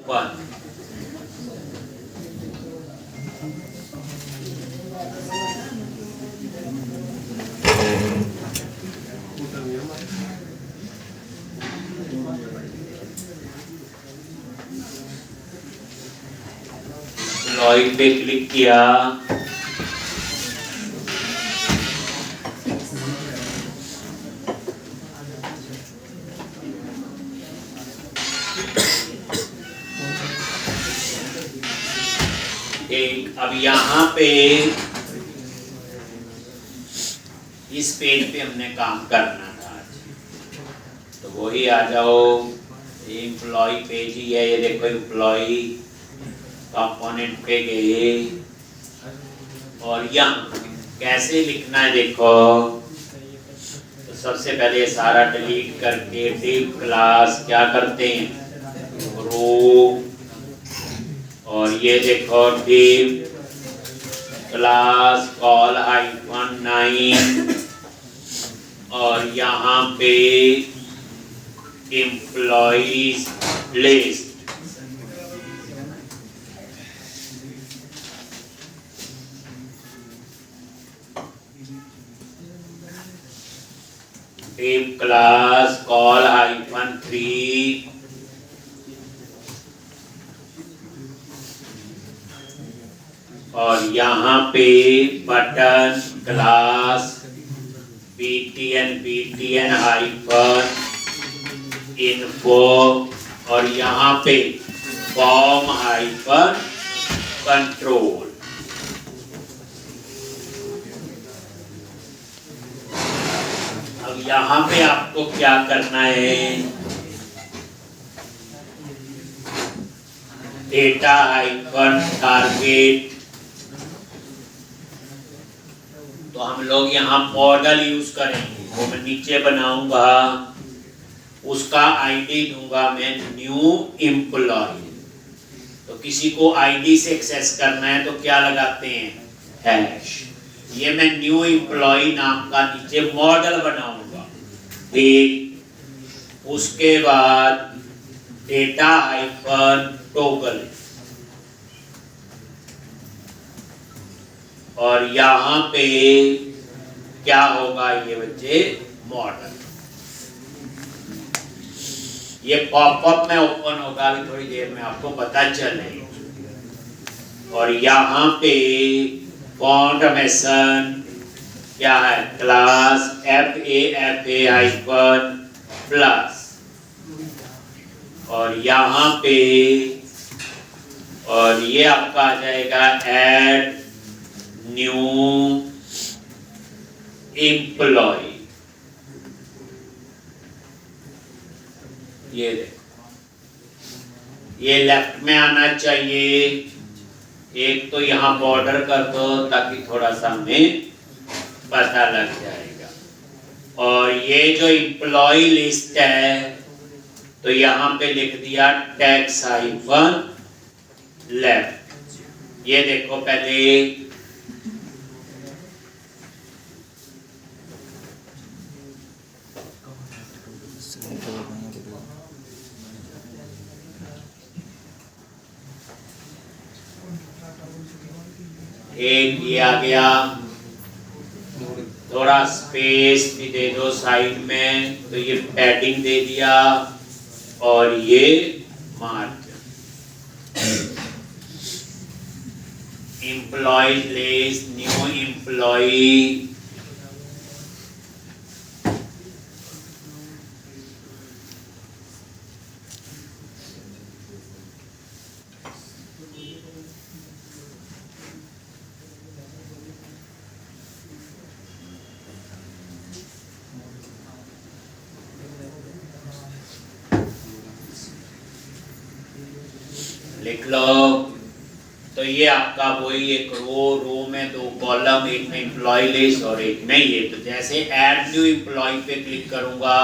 1। Employ पे click किया, अब यहाँ पे इस पेज पे हमने काम करना था, तो वही आ जाओ, एम्प्लॉय पेज ही है ये, देखो एम्प्लॉय कंपोनेंट पे गए और यहाँ कैसे लिखना है देखो। तो सबसे पहले सारा डिलीट करके डिव क्लास क्या करते हैं, रो, और ये देखो डिव क्लास कॉल -9 और यहाँ पे employees list, div class call -3 और यहाँ पे button class btn hyphen info और यहाँ पे फॉर्म हाइफन कंट्रोल। अब यहाँ पे आपको क्या करना है, डेटा हाइफन टारगेट, तो हम लोग यहाँ मॉडल यूज करेंगे, वो मैं नीचे बनाऊंगा, उसका आईडी दूंगा मैं न्यू एम्प्लॉय। तो किसी को आईडी से एक्सेस करना है तो क्या लगाते हैं, हैश। ये मैं न्यू एम्प्लॉय नाम का नीचे मॉडल बनाऊंगा, ठीक। उसके बाद डेटा हाइफन टॉगल और यहाँ पे क्या होगा, ये बच्चे मॉडल, ये पॉपअप में ओपन होगा अभी थोड़ी देर में, आपको पता चले। और यहाँ पे फॉन्ट मेसन क्या है, क्लास FAFA हाइफन प्लस और यहाँ पे, और ये आपका आ जाएगा ऐड न्यू एम्प्लॉय। ये देखो, ये लेफ्ट में आना चाहिए, एक तो यहाँ बॉर्डर कर दो ताकि थोड़ा सा हमें पता लग जाएगा। और ये जो एम्प्लॉय लिस्ट है तो यहाँ पे लिख दिया टैक्स हाइफन लेफ्ट। ये देखो पहले एक ये आ गया, थोड़ा स्पेस भी दे दो साइड में, तो ये पैडिंग दे दिया और ये margin. Employ list new employ, लिख लो। तो ये आपका वही एक रो में दो कॉलम, एक में एम्प्लॉय लिस्ट और एक में ये। तो जैसे ऐड न्यू एम्प्लॉय पे क्लिक करूंगा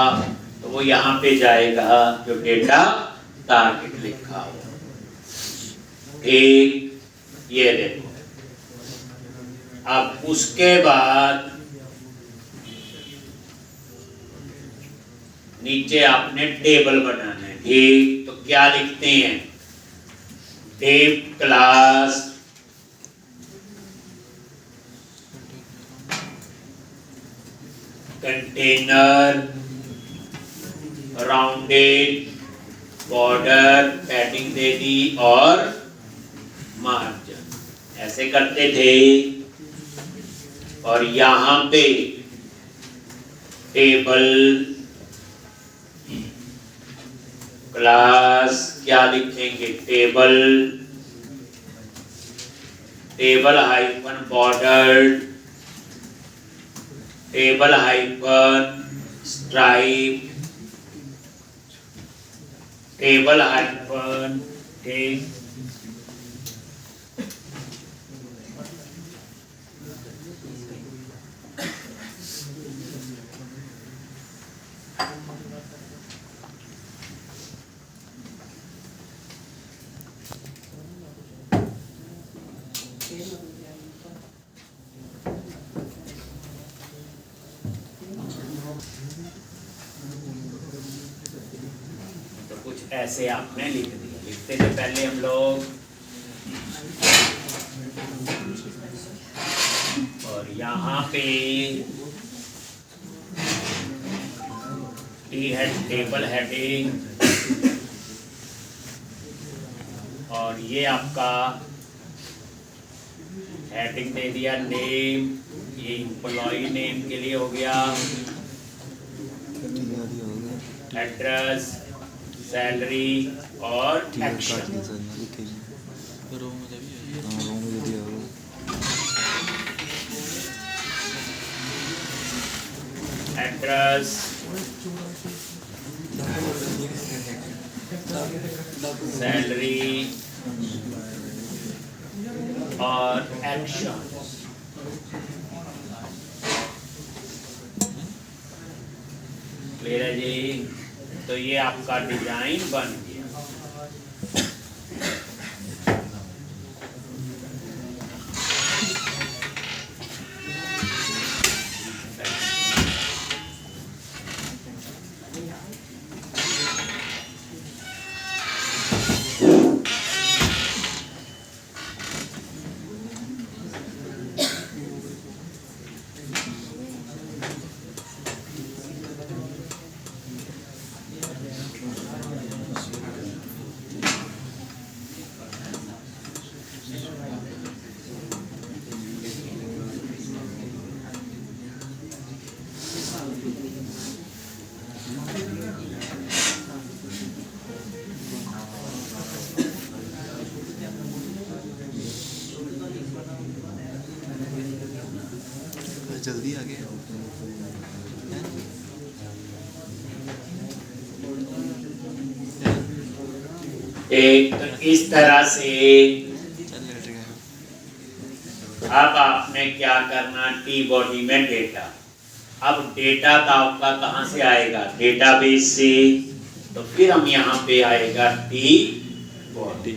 तो वो यहाँ पे जाएगा जो डेटा टारगेट लिखा हो, ठीक। ये देखो, अब उसके बाद नीचे आपने टेबल बनाना है, ठीक। तो क्या लिखते हैं, tape class container rounded border padding दे दी और मार्जिन ऐसे करते थे। और यहाँ पे टेबल क्लास क्या लिखेंगे, table table hyphen border, table hyphen stripe, table hyphen tech, तो कुछ ऐसे आपने लिख दिया। लिखते थे पहले हम लोग, और यहाँ पे टी हेड टेबल हेडिंग, और ये आपका हेडिंग दे दिया नेम, ये एम्प्लॉय नेम के लिए हो गया, एड्रेस, सैलरी और एक्शन। एड्रेस, सैलरी और एक्शन। क्लियर है जी? तो ये आपका डिजाइन बन गया। जल्दी आ गए। एक तो इस तरह से अब आपने क्या करना, टी बॉडी में डेटा। अब डेटा का आपका कहाँ से आएगा, डेटाबेस से। तो फिर हम यहाँ पे आएगा टी बॉडी।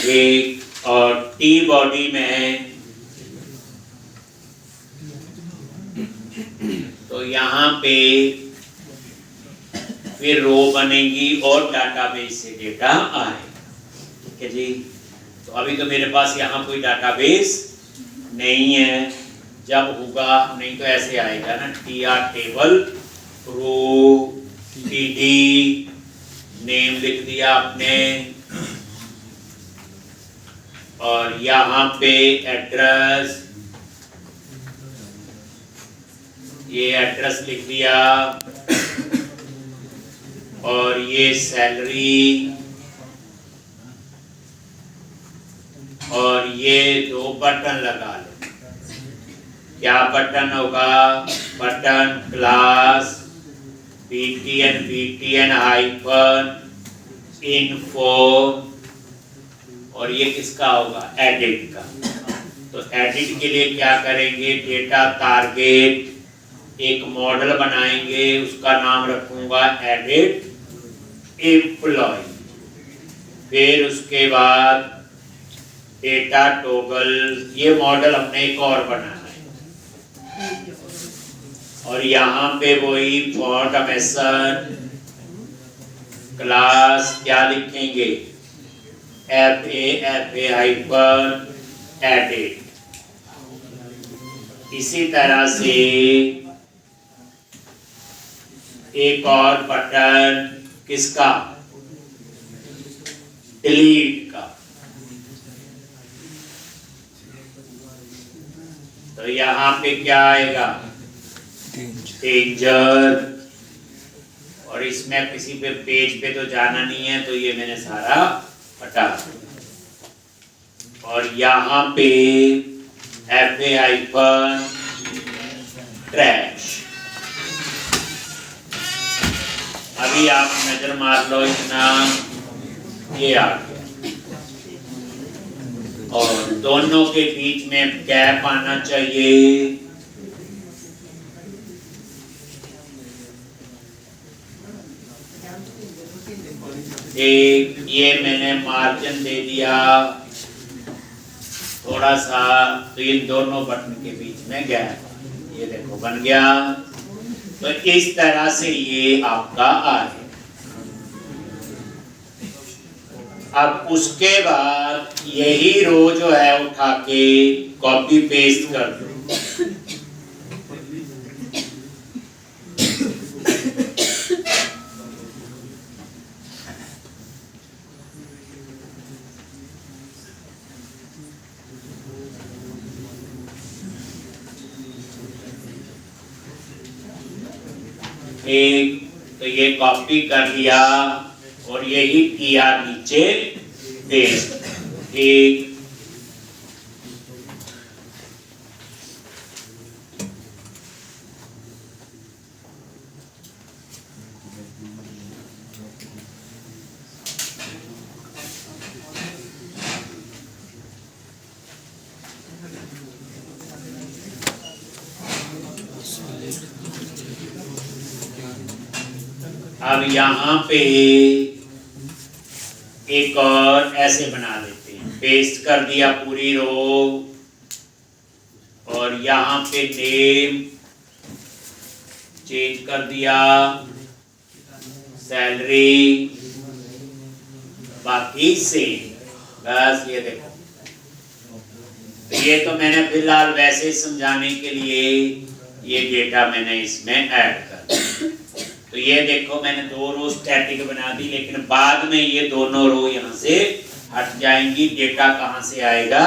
एक और टी बॉडी में तो यहाँ पे फिर रो बनेगी और डाटाबेस से डेटा आए। ठीक है जी? तो अभी तो मेरे पास यहाँ कोई डाटाबेस नहीं है, जब होगा, नहीं तो ऐसे आएगा ना, TR table row TD name लिख दिया आपने, और यहाँ पे एड्रेस, ये एड्रेस लिख दिया, और ये सैलरी, और ये दो बटन लगा लो। क्या बटन होगा, button class BTN hyphen info, और ये किसका होगा, एडिट का। तो एडिट के लिए क्या करेंगे, डेटा टारगेट एक मॉडल बनाएंगे, उसका नाम रखूंगा एडिट एम्प्लॉय। फिर उसके बाद डेटा टॉगल, ये मॉडल हमने एक और बनाना है। और यहाँ पे वही ऑटोमेशन क्लास क्या लिखेंगे, FA हाइपर एडिट। इसी तरह से एक और बटन किसका, डिलीट का। तो यहाँ पे क्या आएगा, डेंजर। और इसमें किसी पे पेज पे तो जाना नहीं है, तो ये मैंने सारा हटा। और यहाँ पे FA हाइफन ट्रैश। अभी आप नजर मार लो, इतना ये आ गया। और दोनों के बीच में गैप आना चाहिए। एक ये मैंने मार्जिन दे दिया थोड़ा सा, तो इन दोनों बटन के बीच में गैप, ये देखो बन गया। तो इस तरह से ये आपका आ गया। अब उसके बाद यही रो जो है उठा के कॉपी पेस्ट कर दो। एक तो ये कॉपी कर लिया और यही किया नीचे पेस्ट। एक अब यहाँ पे एक और ऐसे बना देते हैं, पेस्ट कर दिया पूरी रो। और यहाँ पे नेम चेंज कर दिया, सैलरी बाकी सेम। बस ये देखो, ये तो मैंने फिलहाल वैसे समझाने के लिए ये डेटा मैंने इसमें ऐड कर दिया। तो ये देखो मैंने दो रो स्टैटिक बना दी, लेकिन बाद में ये दोनों रो यहाँ से हट जाएंगी। डेटा कहाँ से आएगा,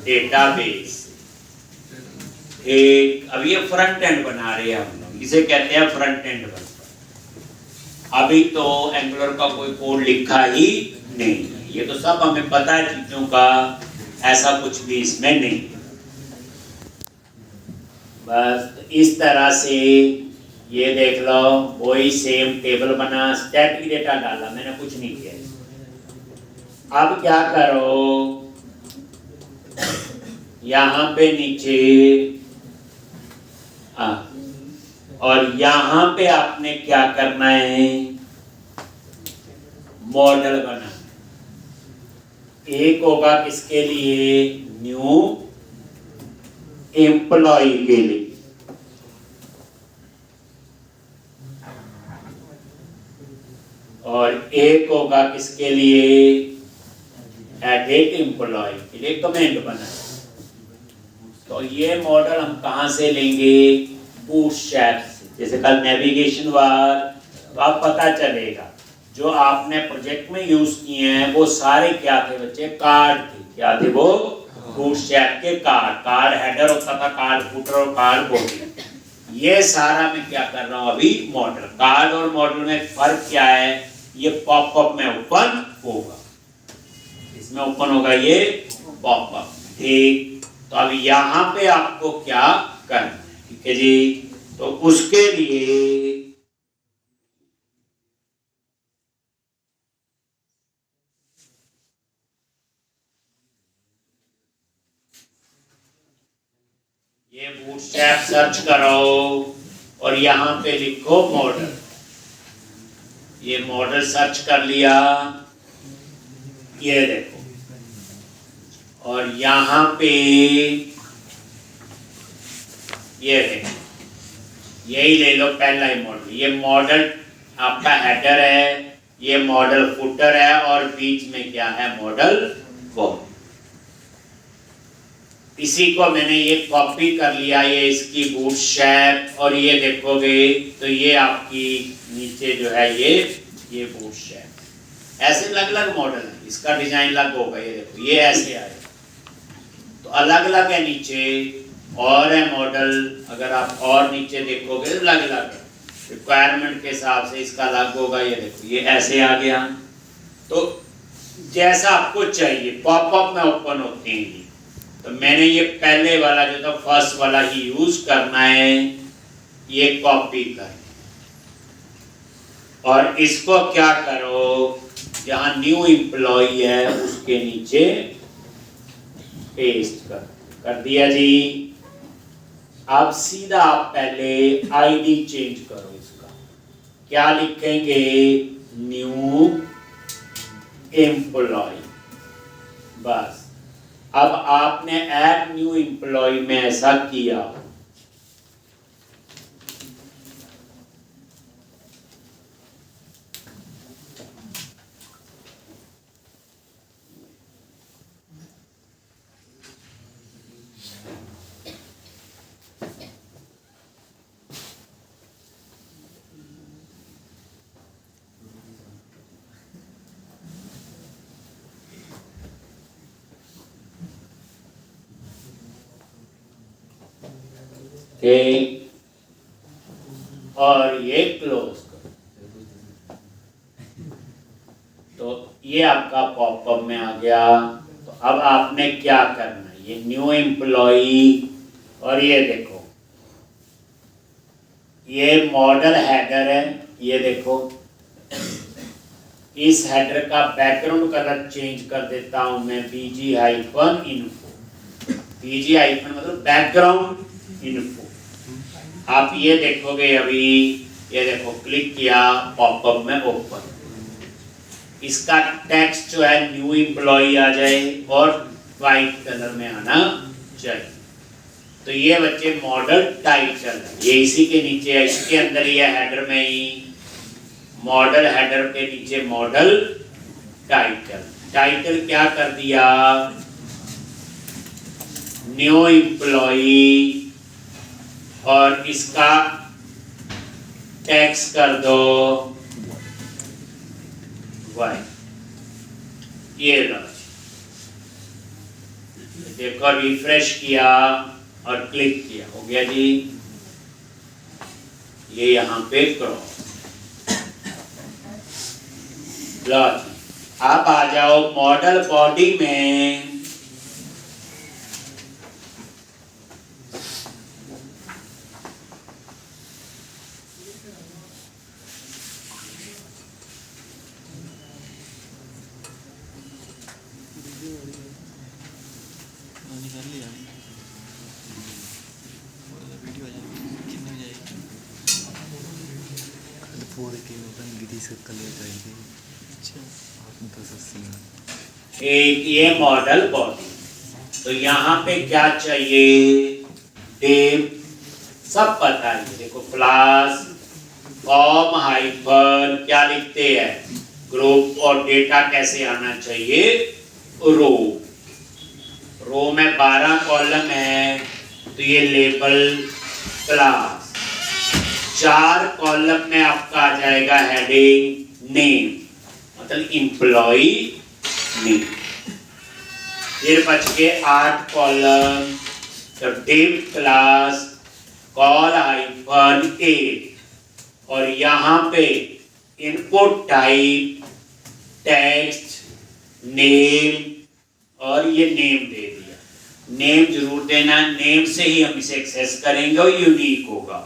डेटाबेस। एक अब ये फ्रंट एंड बना रहे हैं हम लोग, इसे कहते हैं फ्रंट एंड डेवलपर। अभी तो एंगुलर का कोई कोड लिखा ही नहीं, ये तो सब हमें पता है चीजों का, ऐसा कुछ भी इसमें नहीं। बस इस तरह से ये देख लो, वही सेम टेबल बना, स्टैटिक डेटा डाला, मैंने कुछ नहीं किया। अब क्या करो, यहाँ पे नीचे और यहाँ पे आपने क्या करना है, मॉडल बनाना। एक होगा किसके लिए, न्यू एम्प्लॉय के लिए, और एक होगा किसके लिए, एडिट एम्प्लॉय के लिए कमेंट बना। तो ये मॉडल हम कहाँ से लेंगे, बूटस्ट्रैप से। जैसे कल नेविगेशन बार, तो आप पता चलेगा जो आपने प्रोजेक्ट में यूज किए हैं वो सारे क्या थे बच्चे, कार्ड थे। क्या थे वो, बूटस्ट्रैप के कार्ड। कार्ड हेडर होता था, कार्ड फुटर और कार्ड बॉडी। ये सारा मैं क्या कर रहा हूँ अभी, मॉडल। कार्ड और मॉडल में फर्क क्या है, ये पॉपअप में ओपन होगा, इसमें ओपन होगा ये पॉपअप। ठीक, तो अब यहाँ पे आपको क्या करना है, ठीक है जी। तो उसके लिए ये बूटस्ट्रैप सर्च करो और यहाँ पे लिखो मॉडल। ये मॉडल सर्च कर लिया, ये देखो। और यहाँ पे ये देखो, यही ले लो पहला ही मॉडल। ये मॉडल आपका हेडर है, ये मॉडल फुटर है और बीच में क्या है, मॉडल बॉडी। इसी को मैंने ये कॉपी कर लिया, ये इसकी बूटस्ट्रैप, और ये देखोगे तो ये आपकी नीचे जो है ये बूटस्ट्रैप। ऐसे अलग अलग मॉडल है, इसका डिजाइन अलग होगा। ये देखो ये ऐसे आएगा, तो अलग अलग है नीचे और है मॉडल। अगर आप और नीचे देखोगे तो अलग अलग है, रिक्वायरमेंट के हिसाब से इसका अलग होगा। ये देखो ये ऐसे आ गया, तो जैसा आपको चाहिए पॉपअप में ओपन होते हैं। तो मैंने ये पहले वाला जो था फर्स्ट वाला ही यूज करना है, ये कॉपी कर और इसको क्या करो, जहां न्यू एम्प्लॉई है उसके नीचे पेस्ट कर दिया जी। अब सीधा आप पहले आईडी चेंज करो, इसका क्या लिखेंगे, न्यू एम्प्लॉय। बस अब आपने ऐड न्यू एम्प्लॉय में ऐसा किया, और ये क्लोज करो। तो ये आपका पॉपअप में आ गया। तो अब आपने क्या करना है, ये न्यू एम्प्लॉई और ये देखो ये मॉडल हेडर है। ये देखो इस हेडर का बैकग्राउंड कलर चेंज कर देता हूं मैं, BG-info। BG- मतलब बैकग्राउंड इन्फो। आप ये देखोगे अभी, ये देखो क्लिक किया पॉपअप में ओपन, इसका टेक्स्ट जो है न्यू एम्प्लॉई आ जाए और वाइट कलर में आना चाहिए। तो ये बच्चे मॉडल टाइप चल रहा है, ये इसी के नीचे है, इसके अंदर ये हेडर में ही मॉडल, हेडर के नीचे मॉडल टाइटल। टाइटल क्या कर दिया, न्यू एम्प्लॉई, और इसका टेक्स्ट कर दो वाई। ये लो, देखो रिफ्रेश किया और क्लिक किया, हो गया जी। ये यहाँ पे क्रॉस। लो जी, आप आ जाओ मॉडल बॉडी में। निकाल लिया वीडियो आ जाएगी, कितने में जाएगी, फोर के ओपन गिरी से कलर जाएगी। अच्छा आपने तो सस्ती एक ये मॉडल बॉडी, तो यहाँ पे क्या चाहिए, डेम सब पता है। देखो क्लास फॉर्म हाइफन क्या लिखते हैं, ग्रुप, और डेटा कैसे आना चाहिए, रो। रो में 12 कॉलम है, तो ये लेबल क्लास। 4 कॉलम में आपका आ जाएगा हेडिंग नेम, मतलब एम्प्लॉई नेम। फिर बच के 8 कॉलम, तो डिव क्लास कॉल हाइफन ए, और यहाँ पे इनपुट टाइप टेक्स्ट नेम, और ये नेम दे दिया। नेम जरूर देना, नेम से ही हम इसे एक्सेस करेंगे और यूनिक होगा।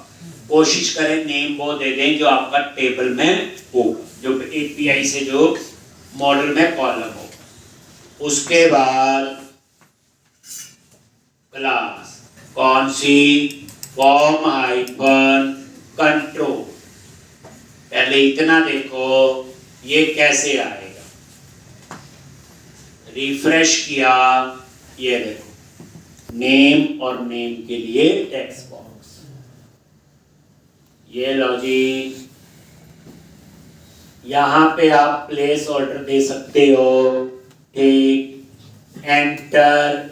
कोशिश करें नेम वो दे दें जो आपका टेबल में होगा, जो एपीआई से जो मॉडल में कॉलम होगा। उसके बाद क्लास कौन सी, फॉर्म हाइफन कंट्रोल। पहले इतना देखो ये कैसे आएगा, रिफ्रेश किया, ये देखो नेम, और नेम के लिए टेक्स्ट बॉक्स। ये लो जी, यहाँ पे आप प्लेस ऑर्डर दे सकते हो। ठीक, enter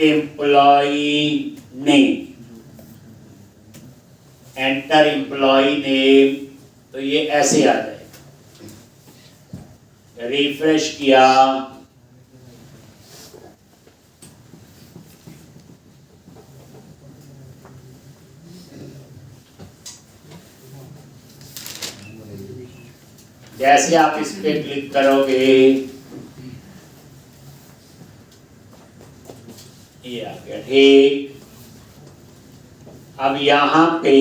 employee name, enter employee name, तो ये ऐसे आ जाएगा। रिफ्रेश किया, जैसे आप इस पे क्लिक करोगे ये आ गया। ठीक, अब यहां पे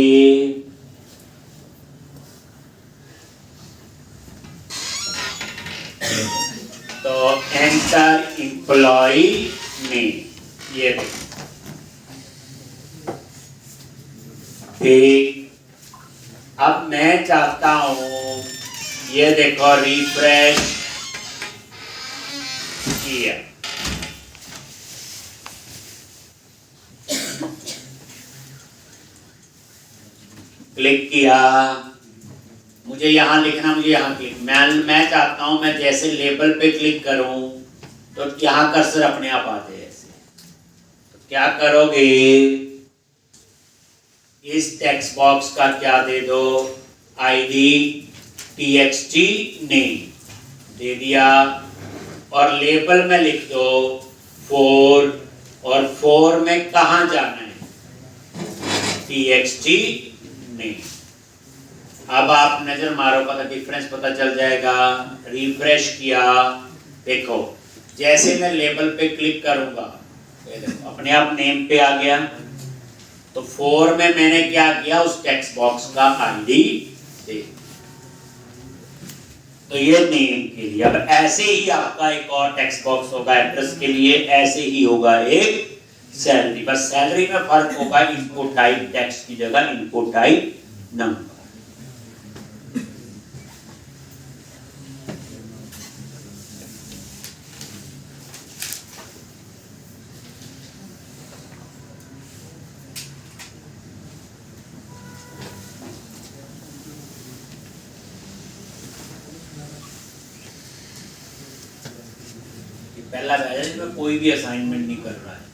तो एंटर एम्प्लॉई नेम, ये देखो। ठीक, अब मैं चाहता हूं, ये देखो रिफ्रेश किया, क्लिक किया, मुझे यहाँ लिखना, मुझे यहाँ क्लिक, मैं चाहता हूँ मैं जैसे लेबल पे क्लिक करूँ तो यहाँ कर्सर अपने आप आ जाए ऐसे। तो क्या करोगे, इस टेक्स्ट बॉक्स का क्या दे दो, आईडी txt नेम दे दिया, और लेबल में लिख दो 4, और 4 में कहाँ जाना है, txt नेम। अब आप नजर मारो, पता डिफरेंस पता चल जाएगा। रिफ्रेश किया, देखो जैसे मैं लेबल पे क्लिक करूंगा ये देखो अपने आप नेम पे आ गया। तो 4 में मैंने क्या किया, उस टेक्स्ट बॉक्स का आईडी दे, तो ये नेम के लिए। अब ऐसे ही आपका एक और टेक्स्ट बॉक्स होगा एड्रेस के लिए, ऐसे ही होगा एक सैलरी, बस सैलरी में फर्क होगा, इनपुट टाइप टेक्स्ट की जगह इनपुट टाइप नंबर। पहला बैच में कोई भी असाइनमेंट नहीं कर रहा है,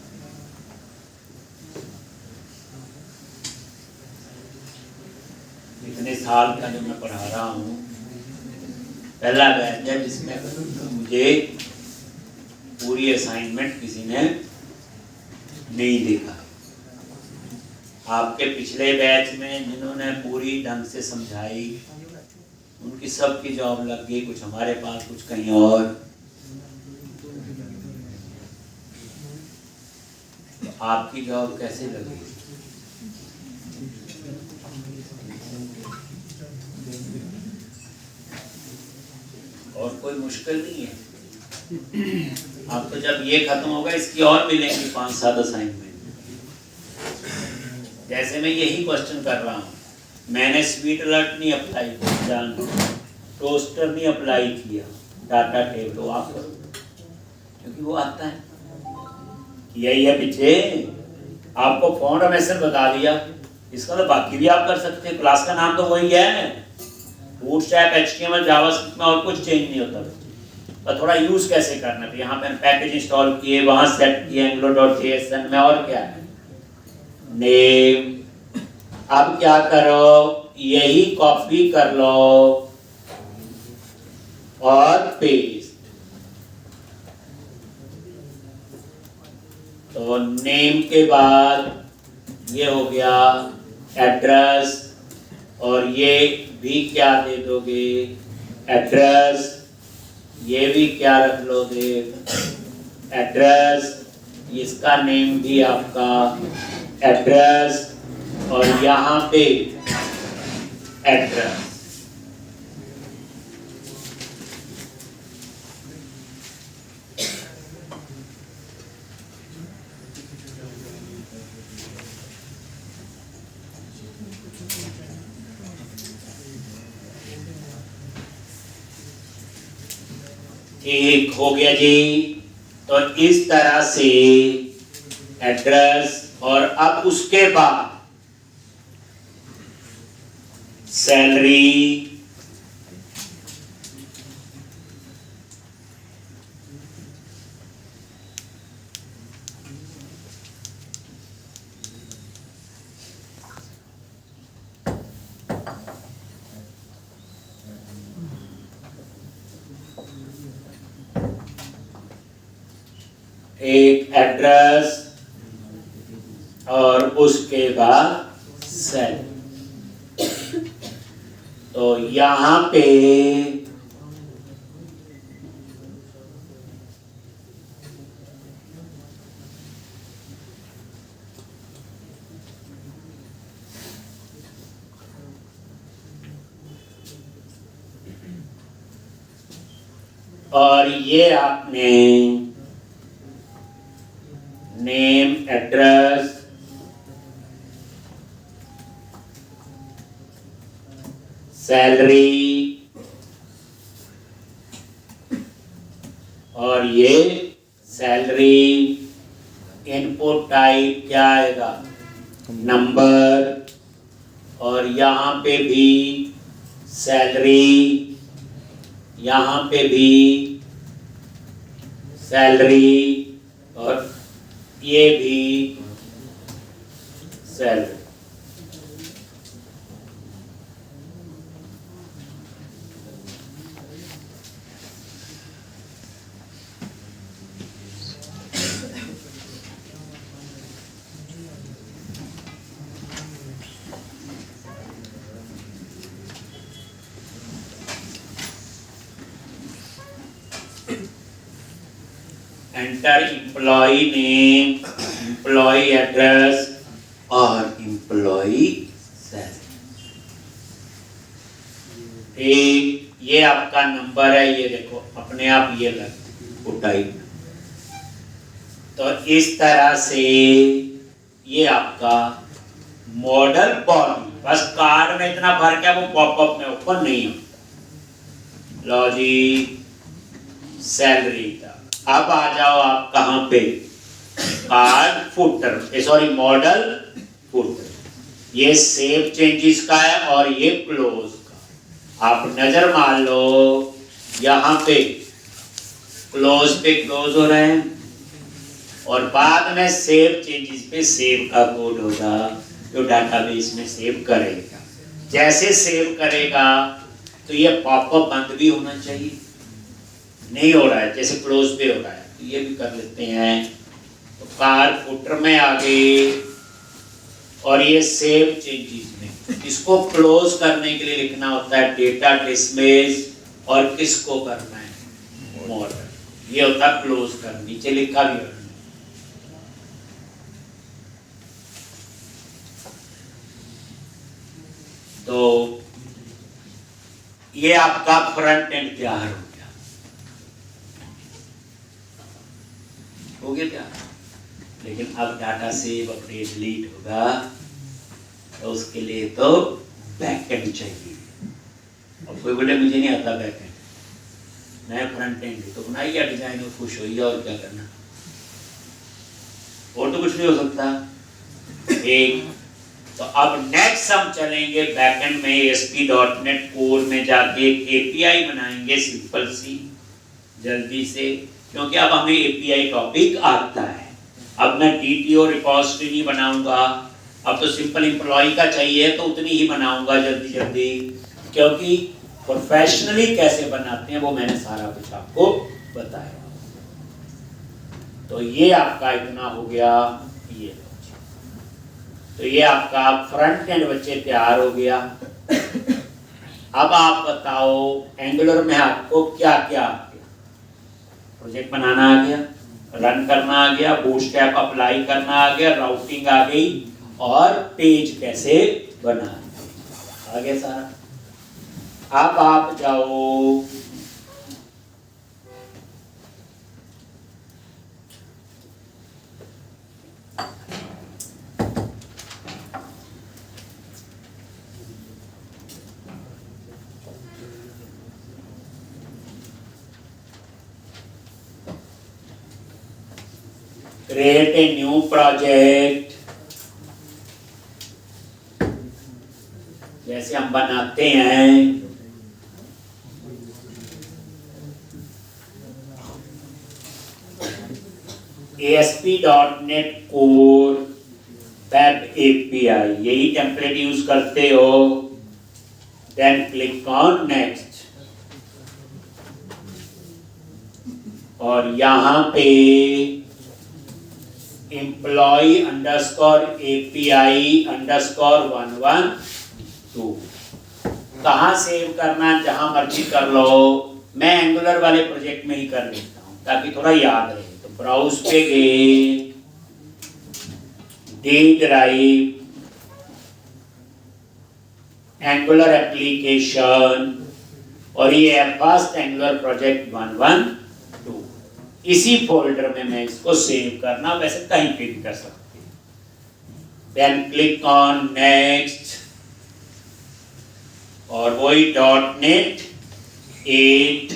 इतने साल का जो मैं पढ़ा रहा हूँ, पहला बैच है जिसमें मुझे पूरी असाइनमेंट किसी ने नहीं देखा। आपके पिछले बैच में जिन्होंने पूरी ढंग से समझाई उनकी सबकी जॉब लग गई, कुछ हमारे पास कुछ कहीं और। तो आपकी जॉब कैसे लगी? और कोई मुश्किल नहीं है। आपको जब ये खत्म होगा इसकी और मिलेंगी 5-7 असाइनमेंट। जैसे मैं यही क्वेश्चन कर रहा हूँ, मैंने स्वीट अलर्ट नहीं अप्लाई किया, जान टोस्टर नहीं अप्लाई किया, डाटा टेबल, तो आप करो क्योंकि वो आता है। यही है पीछे, आपको फॉन्ट मैसेज बता दिया, इसका तो बाकी भी आप कर सकते हैं। क्लास का नाम तो वही है, बूटस्ट्रैप HTML जावास्क्रिप्ट में और कुछ चेंज नहीं होता। पर थोड़ा यूज कैसे करना है, यहाँ पे पैकेज इंस्टॉल किए, वहां सेट किए angular.json में, और क्या है नेम। अब क्या करो, यही कॉपी कर लो और पेस्ट। तो नेम के बाद ये हो गया एड्रेस, और ये भी क्या दे दोगे एड्रेस, ये भी क्या रख लोगे एड्रेस, इसका नेम भी आपका एड्रेस, और यहाँ पे एड्रेस। ठीक हो गया जी। तो इस तरह से एड्रेस, और अब उसके बाद सैलरी, एक एड्रेस और उसके बाद सेल। तो यहाँ पे और ये आपने नेम, एड्रेस, सैलरी और ये सैलरी इनपुट टाइप क्या आएगा, नंबर, और यहाँ पे भी सैलरी, यहाँ पे भी सैलरी और ये भी salary. Enter employee name, employee address और employee salary। ठीक, ये आपका नंबर है, ये देखो अपने आप ये लग टाइप। तो इस तरह से ये आपका मॉडल बॉडी, बस कार्ड में इतना फर्क है वो पॉपअप में ओपन नहीं होता। लो जी, सैलरी का। अब आ जाओ आप कहां पे, card footer, sorry model footer. ये सेव चेंजेस का है और ये क्लोज का। आप नजर मार लो, यहाँ पे क्लोज हो रहे हैं और बाद में सेव चेंजेस पे सेव का कोड होगा जो डाटाबेस में सेव करेगा। जैसे सेव करेगा तो ये पॉपअप बंद भी होना चाहिए, नहीं हो रहा है, जैसे क्लोज पे हो रहा है, तो ये भी कर लेते हैं। तो कार फुटर में आ गए और ये सेव चेंजेस में, इसको क्लोज करने के लिए लिखना होता है डेटा डिसमिस और किसको करना है, मॉडल। ये होता है क्लोज कर, नीचे लिखा भी है। तो ये आपका फ्रंट एंड तैयार हो गया क्या। लेकिन अब डाटा सेव अपडेट डिलीट होगा तो उसके लिए तो बैकएंड चाहिए। अब कोई बोले मुझे नहीं आता बैकएंड, नया फ्रंट एंड तो बनाइए, डिजाइन और खुश होइए, और क्या करना, और तो कुछ नहीं हो सकता। एक तो अब नेक्स्ट हम चलेंगे बैकएंड में ASP.NET कोर में जाके एक API बनाएंगे सिंपल सी, जल्दी से, क्योंकि अब हमें API टॉपिक आता है। अब मैं DTO रिपोजिटरी नहीं बनाऊंगा, अब तो सिंपल एम्प्लॉय का चाहिए तो उतनी ही बनाऊंगा जल्दी, क्योंकि प्रोफेशनली कैसे बनाते हैं वो मैंने सारा कुछ आपको बताया। तो ये आपका इतना हो गया, ये तो ये आपका फ्रंट एंड बच्चे तैयार हो गया। अब आप बताओ एंगुलर में आपको क्या क्या आ गया, प्रोजेक्ट बनाना आ गया, रन करना आ गया, बूटस्ट्रैप अप्लाई करना आ गया, राउटिंग आ गई और पेज कैसे बनाना आ गया सारा। अब आप जाओ create a new project जैसे हम बनाते हैं ASP.NET Core Web API, यही टेम्पलेट यूज करते हो, देन क्लिक ऑन नेक्स्ट, और यहाँ पे employee_API_112 कहाँ सेव करना है, जहां मर्जी कर लो। मैं एंगुलर वाले प्रोजेक्ट में ही कर लेता हूँ ताकि थोड़ा याद रहे। तो ब्राउज पे गए, डी ड्राइव, एंगुलर एप्लीकेशन, और ये है फर्स्ट एंगुलर प्रोजेक्ट 112। इसी फोल्डर में मैं इसको सेव करना, वैसे कहीं पे भी कर सकते हैं। देन क्लिक ऑन नेक्स्ट, और वही .NET 8,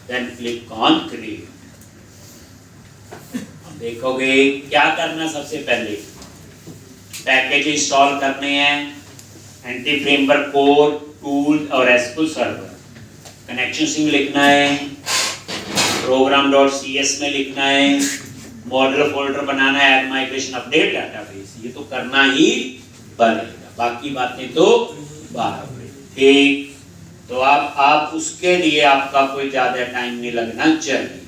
then click on create. देखोगे क्या करना, सबसे पहले पैकेज इंस्टॉल करने हैं, एंटी फ्रेमवर्क कोर, टूल और एसक्यूएल सर्वर। कनेक्शन सिंग लिखना है, program.cs में लिखना है, मॉडल फोल्डर बनाना है, ऐड माइग्रेशन अपडेट डाटाबेस, ये तो करना ही पड़ेगा, बाकी बातें तो बाद में। ठीक, तो आप उसके लिए आपका कोई ज्यादा टाइम नहीं लगना चाहिए।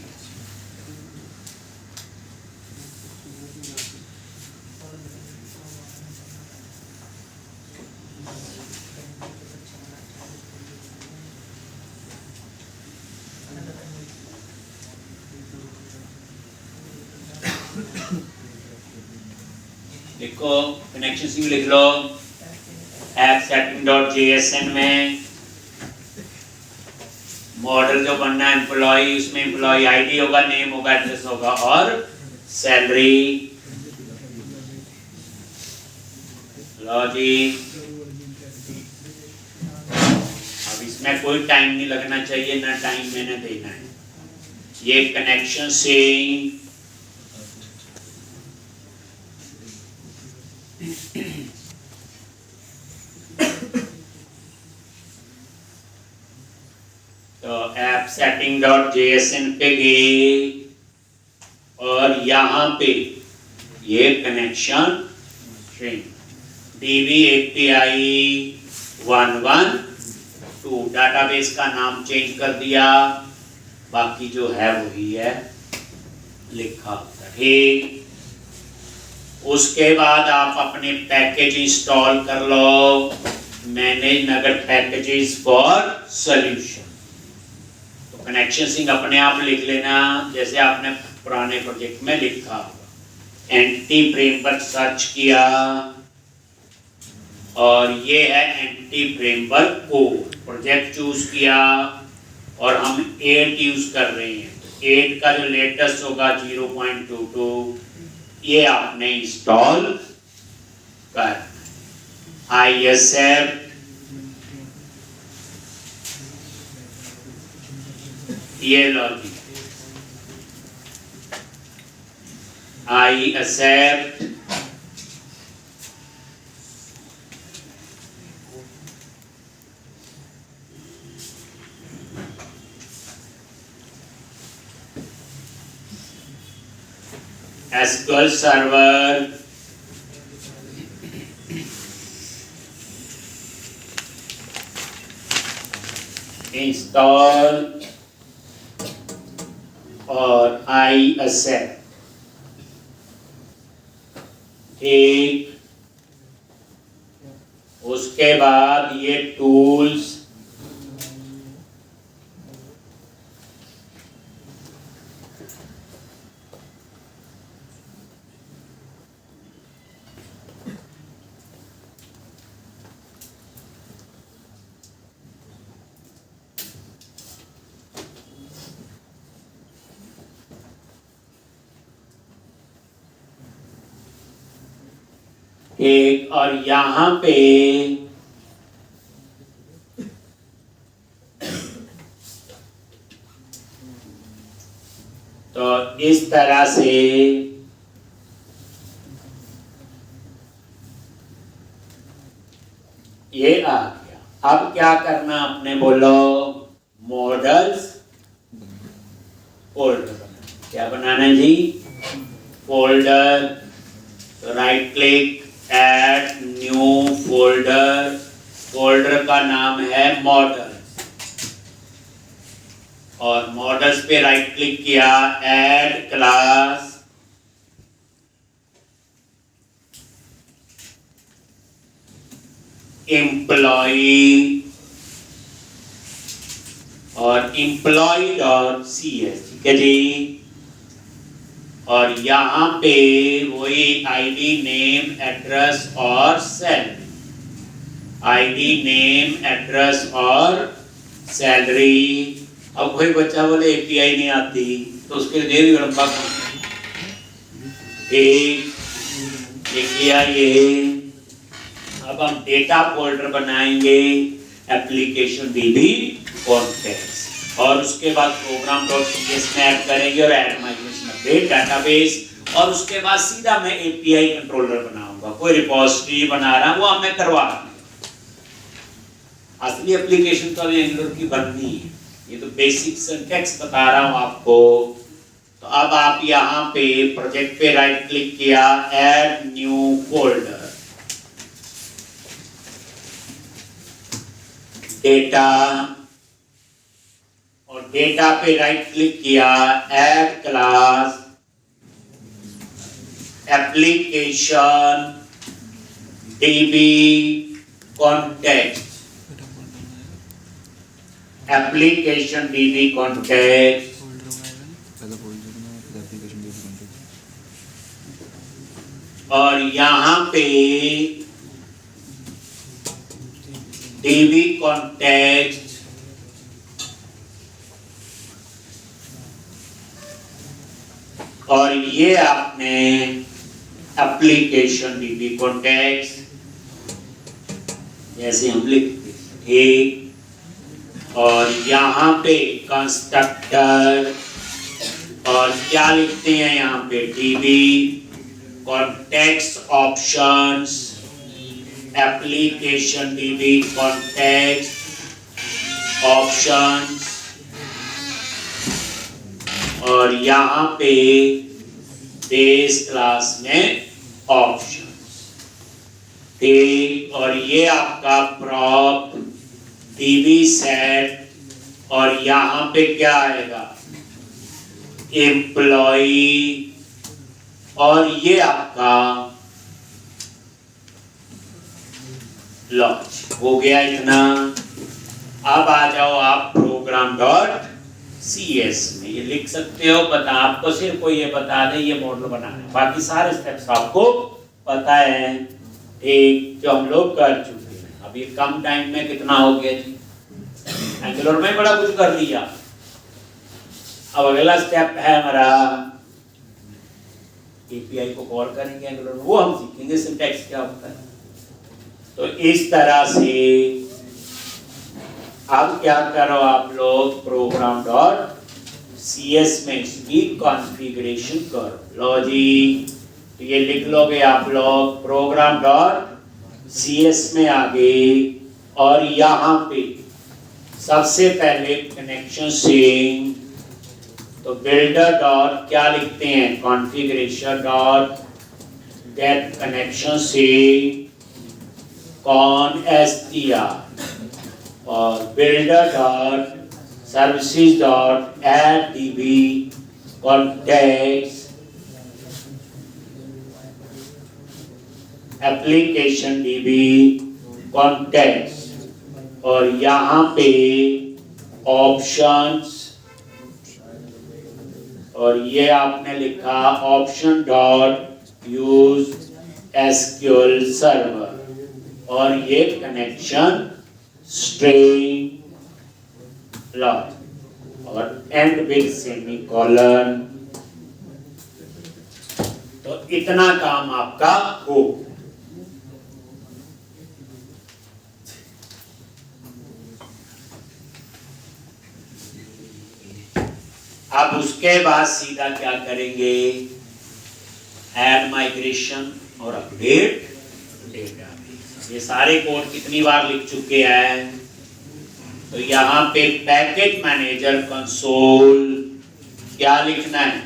लिखो, कनेक्शन सिंग लिख लो, ऐप सेटिंग.jsn में मॉडल जो बनना है एम्प्लॉय, उसमें एम्प्लॉय आईडी होगा, नेम होगा, एड्रेस होगा और सैलरी। लो जी, अब इसमें कोई टाइम नहीं लगना चाहिए, ना टाइम मैंने देना है। ये कनेक्शन सिंग, तो ऐप सेटिंग.jsn पे गए, और यहाँ पे ये connection string DB API 112, database का नाम चेंज कर दिया, बाकी जो है वही है लिखा। ठीक, उसके बाद आप अपने पैकेज इंस्टॉल कर लो, manage NuGet packages for solution. तो कनेक्शन सिंग अपने आप लिख लेना, जैसे आपने पुराने प्रोजेक्ट में लिखा होगा। एंटी फ्रेमवर्क सर्च किया, और ये है anti framework core, project choose किया, और हम 8 यूज कर रहे हैं। 8 का जो लेटेस्ट होगा 0.22, ये आपने इंस्टॉल कर। आई एक्सेप्ट, ये logic, I accept, SQL server, install, और आई एक्सेप्ट। ठीक, उसके बाद ये टूल्स, एक, और यहाँ पे तो इस तरह से ये आ गया। अब क्या करना आपने, बोलो मॉडल्स फोल्डर बनाना। क्या बनाना है जी? फोल्डर। तो right click, add new folder. Folder का नाम है मॉडल, और मॉडल्स पे राइट क्लिक किया, ऐड क्लास, एम्प्लॉई और employee.cs, ठीक है जी। और यहाँ पे वही आईडी, नेम, एड्रेस और सैलरी। आईडी, नेम, एड्रेस और सैलरी। अब कोई बच्चा बोले एपीआई नहीं आती, तो उसके लिए भी लंबा एक किया ये। अब हम डेटा फोल्डर बनाएंगे, एप्लीकेशन डीबी कॉन्टेक्स्ट, और उसके बाद program.cs में ऐड करेंगे और ऐड माइग्रेशन अपडेट डाटाबेस, और उसके बाद सीधा मैं एपीआई कंट्रोलर बनाऊंगा। कोई रिपोजिटरी बना रहा हूं वो मैं करवा रहा हूं। असली एप्लीकेशन तो अभी एंगुलर की बननी है, ये तो बेसिक सिंटैक्स बता रहा हूं आपको। तो अब आप यहाँ पे प्रोजेक्ट पे राइट क्लिक किया, ऐड न्यू फोल्डर, डेटा, और डेटा पे राइट क्लिक किया, add class, application DB context, application DB context, और यहाँ पे डीबी कॉन्टेक्स्ट और ये आपने एप्लीकेशन डीबी कॉन्टेक्स्ट जैसे हम लिखते ठीक। और यहाँ पे कंस्ट्रक्टर, और क्या लिखते हैं यहाँ पे, dB context options, application DB context options, और यहाँ पे बेस क्लास में ऑप्शंस ठीक। और ये आपका प्रॉप डीबी सेट, और यहाँ पे क्या आएगा, एम्प्लॉई, और ये आपका लॉन्च हो गया इतना। अब आ जाओ आप program.cs में, ये लिख सकते हो, बता आपको सिर्फ कोई ये बता दे ये मॉडल बनाना है, बाकी सारे स्टेप्स आपको पता है ठीक, जो हम लोग कर चुके हैं। अब ये कम टाइम में कितना हो गया जी, एंगुलर में बड़ा कुछ कर लिया। अब अगला स्टेप है हमारा एपीआई को कॉल करेंगे एंगुलर में, वो हम सीखेंगे सिंटैक्स क्या होता है। तो इस तरह से अब क्या करो आप लोग, program.cs में इसकी कॉन्फ़िगरेशन करो। लो जी, तो ये लिख लोगे आप लोग, program.cs में आ गए, और यहाँ पे सबसे पहले कनेक्शन स्ट्रिंग, तो बिल्डर डॉट क्या लिखते हैं, configuration dot get connection string con str, और builder dot services dot add DB context application DB context, और यहाँ पे ऑप्शंस, और ये आपने लिखा option dot use SQL server, और ये कनेक्शन स्ट्रिंग लॉट, और एंड विद सेमीकोलन। तो इतना काम आपका हो। अब उसके बाद सीधा क्या करेंगे, ऐड माइग्रेशन और अपडेट डेटाबेस। ये सारे कोड कितनी बार लिख चुके हैं। तो यहाँ पे पैकेज मैनेजर कंसोल क्या लिखना है,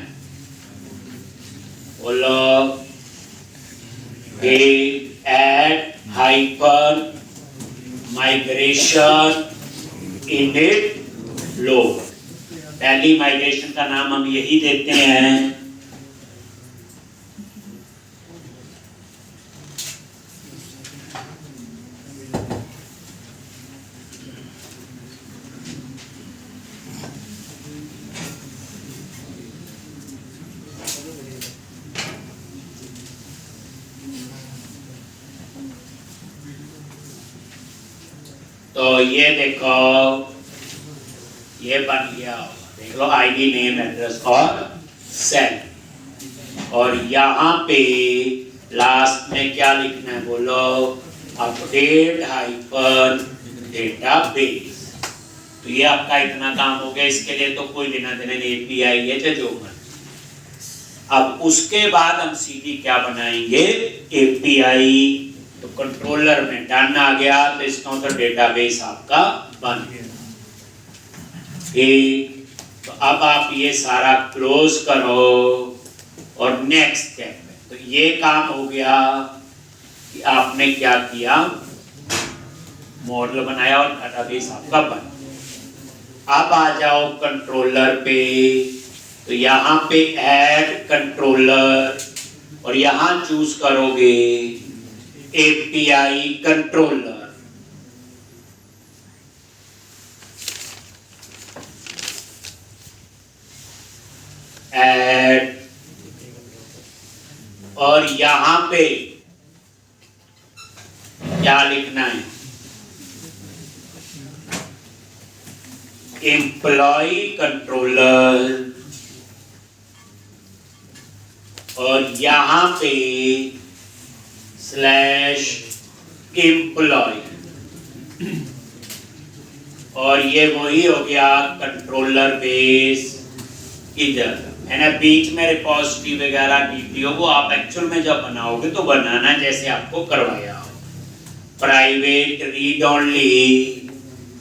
बोलो, add hyper migration init load. पहली माइग्रेशन का नाम हम यही देते हैं। तो ये देखो, ये बन गया, देख लो, आईडी नेम एड्रेस और सेल। और यहाँ पे लास्ट में क्या लिखना है, बोलो, अपडेट हाइपर डेटाबेस। तो ये आपका इतना काम हो गया। इसके लिए तो कोई लेना देना नहीं, एपीआई है जो बन। अब उसके बाद हम सीधी क्या बनाएंगे, एपीआई। तो कंट्रोलर में डन आ गया, तो इसका मतलब डेटाबेस आपका बन गया। तो अब आप ये सारा क्लोज करो और नेक्स्ट स्टेप में, तो ये काम हो गया कि आपने क्या किया, मॉडल बनाया और डेटाबेस आपका बन गया। अब आ जाओ कंट्रोलर पे, तो यहाँ पे ऐड कंट्रोलर और यहाँ चूज करोगे एपीआई कंट्रोलर। ऐड, और यहां पे क्या लिखना है, एम्प्लॉय कंट्रोलर। और यहां पे स्लैश एम्प्लॉय। और ये वही हो गया कंट्रोलर बेस इधर है ना, बीच में रिपोजिटरी वगैरह डीटीओ, वो आप एक्चुअल में जब बनाओगे तो बनाना जैसे आपको करवाया हो। प्राइवेट रीड ओनली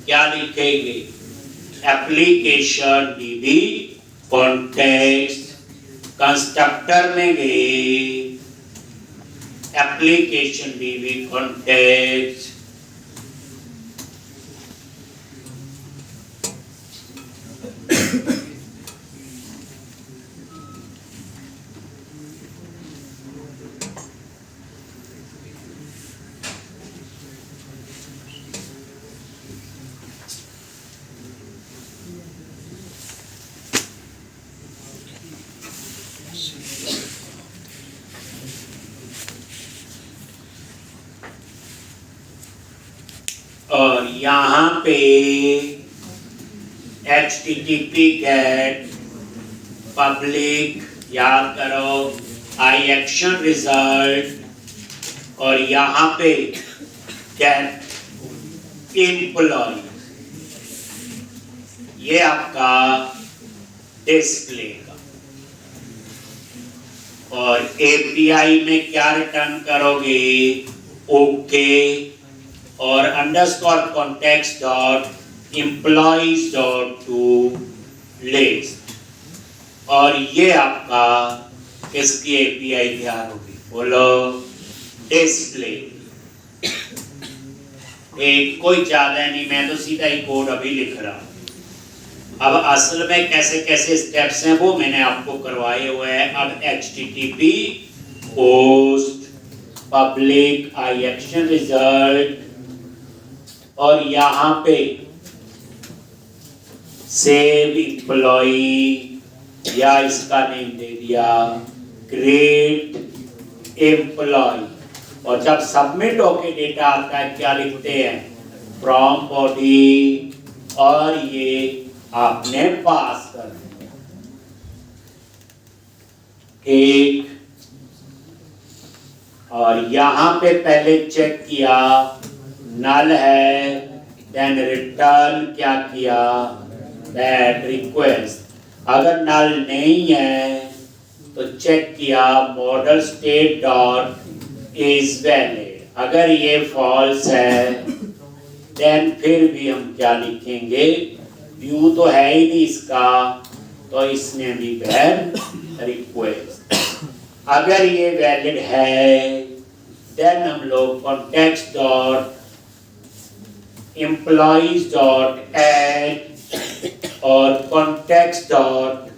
क्या लिखेंगे, एप्लीकेशन डीबी कॉन्टेक्स्ट। कंस्ट्रक्टर में गए एप्लीकेशन डीबी कॉन्टेक्स्ट। और यहाँ पे HTTP गेट पब्लिक, याद करो, आई एक्शन रिजल्ट। और यहाँ पे गेट एम्प्लॉय, ये आपका डिस्प्ले का। और एपीआई में क्या रिटर्न करोगे, ओके, और underscore context dot employees dot to list. और ये आपका किसकी एपीआई तैयार होगी, बोलो, डिस्प्ले। एक कोई ज्यादा नहीं, मैं तो सीधा ही कोड अभी लिख रहा हूं। अब असल में कैसे कैसे स्टेप्स हैं वो मैंने आपको करवाए हुए हैं। अब HTTP पोस्ट पब्लिक आई एक्शन रिजल्ट, और यहाँ पे सेव एम्प्लॉई, या इसका नेम दे दिया क्रिएट एम्प्लॉय। और जब सबमिट होके डेटा आता है क्या लिखते हैं, फ्रॉम बॉडी, और ये आपने पास कर दिया, ठीक। और यहाँ पे पहले चेक किया नल है, देन रिटर्न क्या किया, दैट रिक्वेस्ट। अगर नल नहीं है तो चेक किया model state dot is valid. अगर ये फॉल्स है देन फिर भी हम क्या लिखेंगे, व्यू तो है ही नहीं इसका, तो इसमें भी वैर रिक्वेस्ट। अगर ये वैलिड है देन हम लोग context dot employees dot add और कॉन्टेक्स्ट डॉट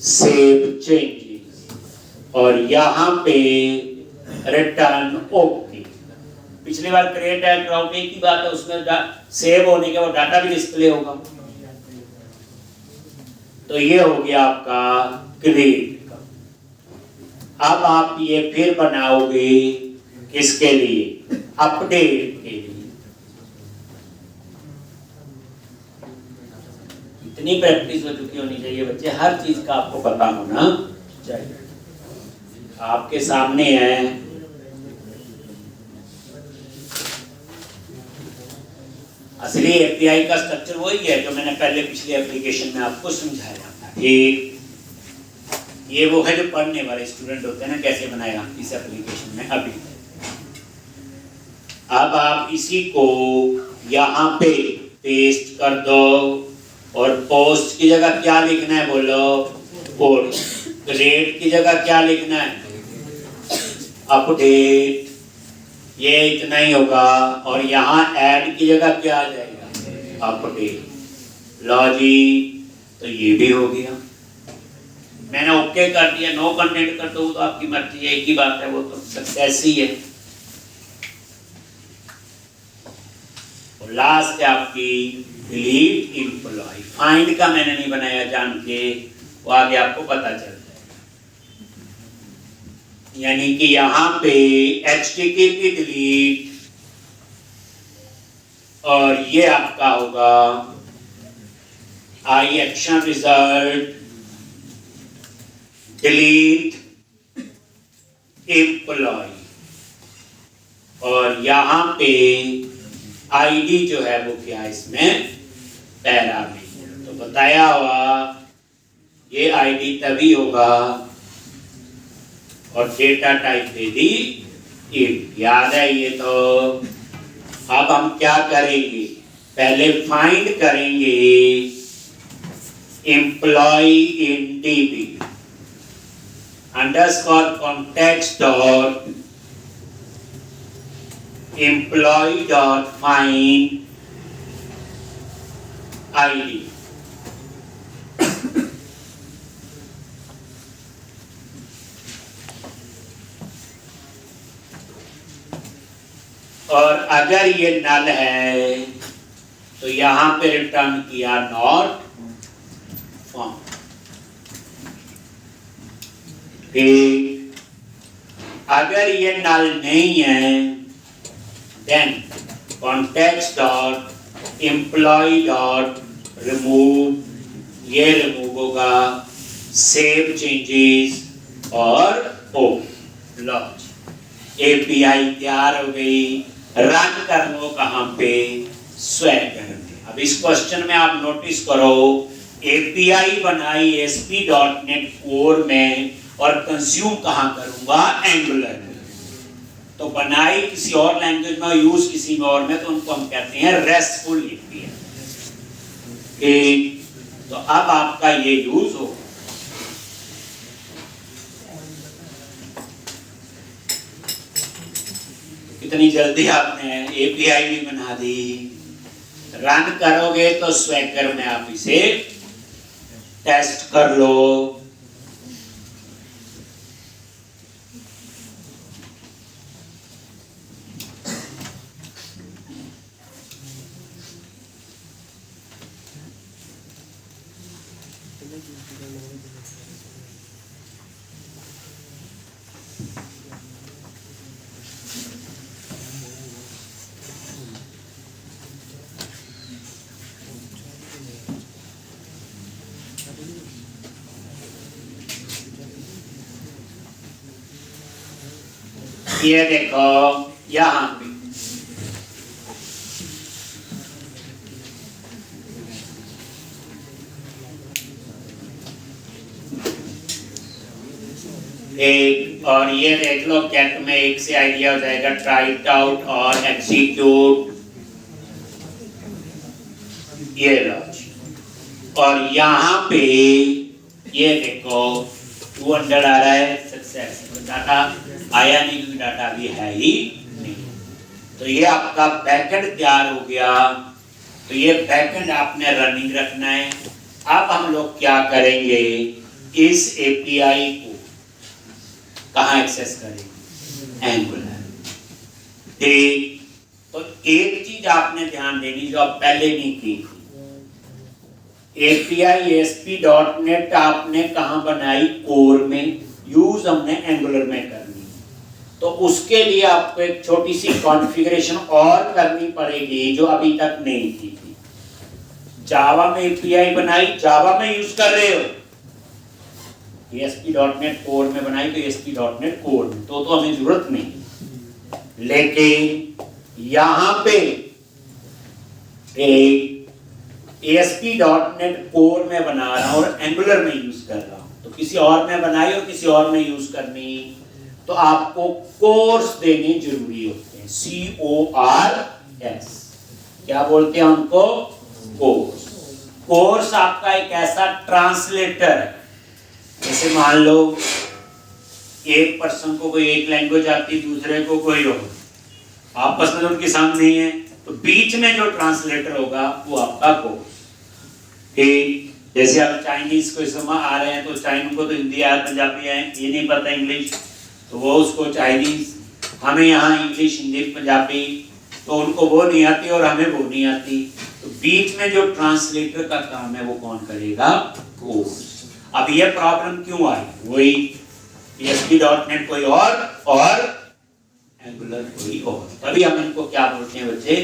सेव चेंजेस और यहाँ पे रिटर्न ओके। पिछली बार क्रिएट एंड राउट एक ही बात है, उसमें सेव होने के बाद डाटा भी डिस्प्ले होगा। तो ये हो गया आपका क्रिएट का। अब आप ये फिर बनाओगे किसके लिए, अपडेट के लिए। इतनी प्रैक्टिस हो चुकी होनी चाहिए बच्चे, हर चीज का आपको पता होना चाहिए। आपके सामने है असली एपीआई का स्ट्रक्चर वही है जो मैंने पहले पिछले एप्लीकेशन में आपको समझाया था। ठीक, ये वो है जो पढ़ने वाले स्टूडेंट होते हैं ना, कैसे बनाया इस एप्लीकेशन में। अभी अब आप इसी को यहाँ पे पेस्ट कर दो और पोस्ट की जगह क्या लिखना है बोलो, पोस्ट। रेट की जगह क्या लिखना है, अपडेट। ये इतना ही होगा। और यहाँ ऐड की जगह क्या आ जाएगा, अपडेट। लॉजिक तो ये भी हो गया। मैंने ओके कर दिया, नो कंटेंट कर दो तो आपकी मर्जी है, एक ही बात है, वो तो सक्सेस ही है। और लास्ट है आपकी डिलीट एम्प्लॉय। फाइंड का मैंने नहीं बनाया जान के, वो आगे आपको पता चल जाएगा। यानी कि यहाँ पे HTTP डिलीट और ये आपका होगा आई एक्शन रिजल्ट डिलीट एम्प्लॉय और यहाँ पे आईडी जो है वो क्या है इसमें पैरामीटर। तो बताया हुआ ये आईडी तभी होगा और डेटा टाइप दे दी int। याद है ये। तो अब हम क्या करेंगे, पहले फाइंड करेंगे employee in DB underscore context dot employ dot find ID। और अगर ये नल है तो यहां पे रिटर्न किया नॉट फाउंड। ठीक, अगर ये नल नहीं है then context dot employ dot remove, ये रिमूव होगा, सेव चेंजेस और ओ लॉज। एपीआई तैयार हो गई। रन कर लो कहां पे, स्वैगर में। अब इस क्वेश्चन में आप नोटिस करो, एपीआई बनाई ASP.NET कोर में और कंज्यूम कहां करूंगा, एंगुलर में। तो बनाई किसी और लैंग्वेज में, यूज किसी में और में, तो उनको हम कहते हैं रेस्टफुल एपीआई। तो अब आपका ये यूज हो। इतनी जल्दी आपने एपीआई भी बना दी। रन करोगे तो स्वैगर में आप इसे टेस्ट कर लो। ये देखो यहां पे एक, और ये देख लो गेट में एक से आइडिया हो जाएगा ट्राई इट आउट और एग्जीक्यूट, ये लो। और यहाँ पे ये देखो 200 आ रहा है, सक्सेस। डाटा आया नहीं क्योंकि डाटा अभी है ही नहीं। तो ये आपका बैकएंड तैयार हो गया। तो ये बैकएंड आपने रनिंग रखना है। अब हम लोग क्या करेंगे, इस एपीआई को कहाँ एक्सेस करेंगे, एंगुलर। ठीक, तो एक चीज आपने ध्यान देनी जो आप पहले नहीं की थी, API ASP.NET आपने कहाँ बनाई, कोर में, यूज हमने एंगुलर में करनी। तो उसके लिए आपको एक छोटी सी कॉन्फ़िगरेशन और करनी पड़ेगी जो अभी तक नहीं की थी। जावा में API बनाई, जावा में यूज कर रहे हो, ASP.NET कोर में बनाई तो ASP.NET कोर में तो हमें जरूरत नहीं। लेकिन यहां पे एक ASP.NEट कोर में बना रहा हूं और एंगुलर में यूज कर रहा हूं, तो किसी और में बनाई और किसी और में यूज करनी, तो आपको कोर्स देने जरूरी होते हैं। CORS, क्या बोलते हैं उनको, कोर्स। कोर्स आपका एक ऐसा ट्रांसलेटर है, जैसे मान लो एक पर्सन को कोई एक लैंग्वेज आती, दूसरे को कोई और, आपस में उनकी समझ नहीं है, तो बीच में जो ट्रांसलेटर होगा वो आपका कोर्स। ठीक, जैसे आप चाइनीज को समझ आ रहे हैं तो चाइनीज को तो हिंदी आया, पंजाबी है, ये नहीं पता इंग्लिश, तो वो उसको चाइनीज, हमें यहाँ इंग्लिश हिंदी पंजाबी, तो उनको वो नहीं आती और हमें वो नहीं आती, तो बीच में जो ट्रांसलेटर का काम है वो कौन करेगा, कोर्स। अब ये प्रॉब्लम क्यों आई, वही ASP.NET कोई और एंगुलर कोई और, तभी हम इनको क्या बोलते हैं बच्चे,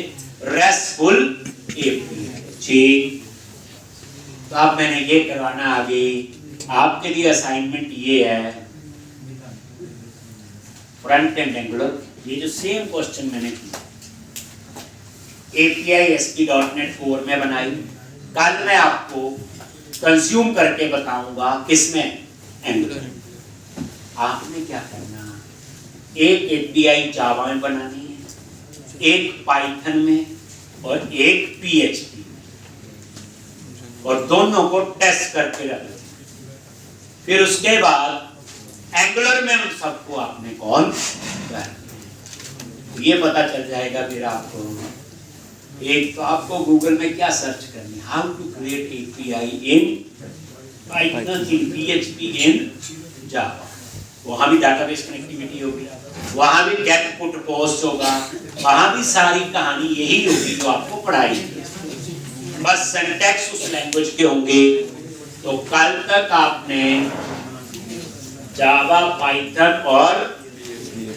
रेस्टफुल API। ठीक, तो अब मैंने ये करवाना आगे, आपके लिए असाइनमेंट ये है, फ्रंट एंड एंगुलर, ये जो सेम क्वेश्चन मैंने किया, API ASP.NET कोर में बनाई, कल मैं आपको कंज्यूम करके बताऊंगा किसमें, एंगुलर। आपने क्या करना, एक API जावा में बनानी है, एक पाइथन में और एक PHP में, और दोनों को टेस्ट करके रख लो। फिर उसके बाद एंगुलर में उन सबको आपने कॉल करना, ये पता चल जाएगा फिर आपको। एक तो आपको गूगल में क्या सर्च करनी, how to create API in Python, in PHP, in Java, वहां भी डाटाबेस कनेक्टिविटी होगी, वहां भी गेट पुट पोस्ट होगा, वहां भी सारी कहानी यही होगी जो आपको पढ़ाई है, बस सिंटैक्स उस लैंग्वेज के होंगे। तो कल तक आपने जावा, पाइथन और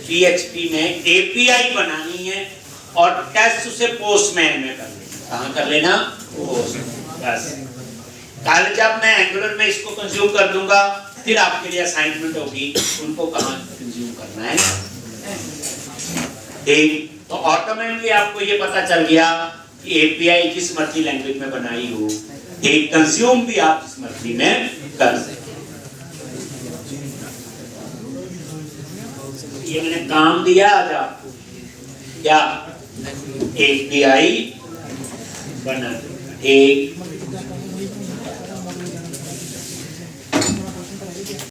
PHP में API बनानी है और टेस्ट उसे पोस्टमैन में कर लेना। कहाँ कर लेना, पोस्टमैन। बस कल जब मैं एंगुलर में इसको कंज्यूम कर दूंगा, फिर आपके लिए असाइनमेंट होगी उनको कहाँ कंज्यूम करना है। ठीक, तो ऑटोमेटिकली आपको ये पता चल गया कि API जिस मर्जी लैंग्वेज में बनाई हो, एक कंज्यूम भी आप जिस मर्जी में कर सकते। ये मैंने काम दिया आज आपको, क्या API बना, एक